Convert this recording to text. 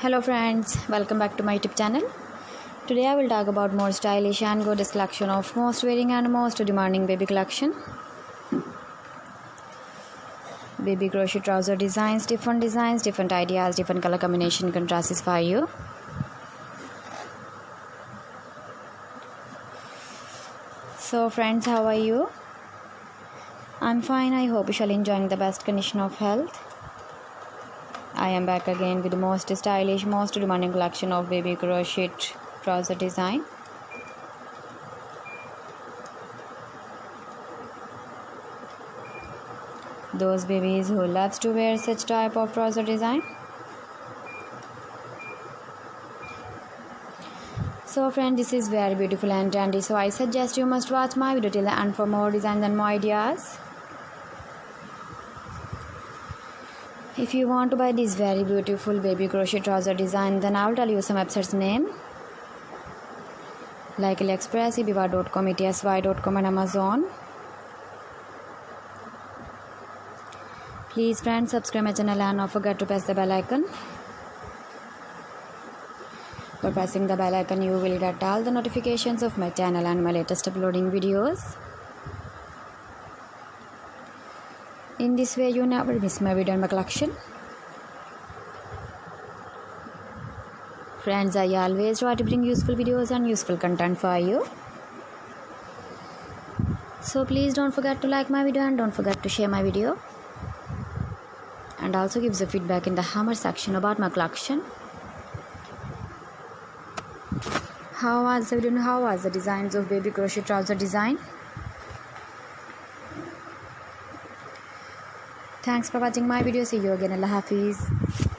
Hello friends, welcome back to my YouTube channel. Today I will talk about more stylish and gorgeous collection of most wearing and most demanding baby collection. Baby crochet trouser designs, different ideas, different color combination contrasts for you. So friends, how are you? I'm fine. I hope you shall enjoying the best condition of health. I am back again with the most stylish, most demanding collection of baby crochet trouser design. Those babies who loves to wear such type of trouser design. So friend, this is very beautiful and trendy, so I suggest you must watch my video till the end for more designs and more ideas. If you want to buy this very beautiful baby crochet trouser design, then I will tell you some websites name like AliExpress, ebiva.com, etsy.com and Amazon. Please friends, subscribe my channel and don't forget to press the bell icon. By pressing the bell icon, you will get all the notifications of my channel and my latest uploading videos. In this way, you never miss my video and my collection. Friends, I always try to bring useful videos and useful content for you. So please don't forget to like my video and don't forget to share my video. And also give the feedback in the comment section about my collection. How was the video and how was the designs of baby crochet trouser design? Thanks for watching my video. See you again. Allah Hafiz.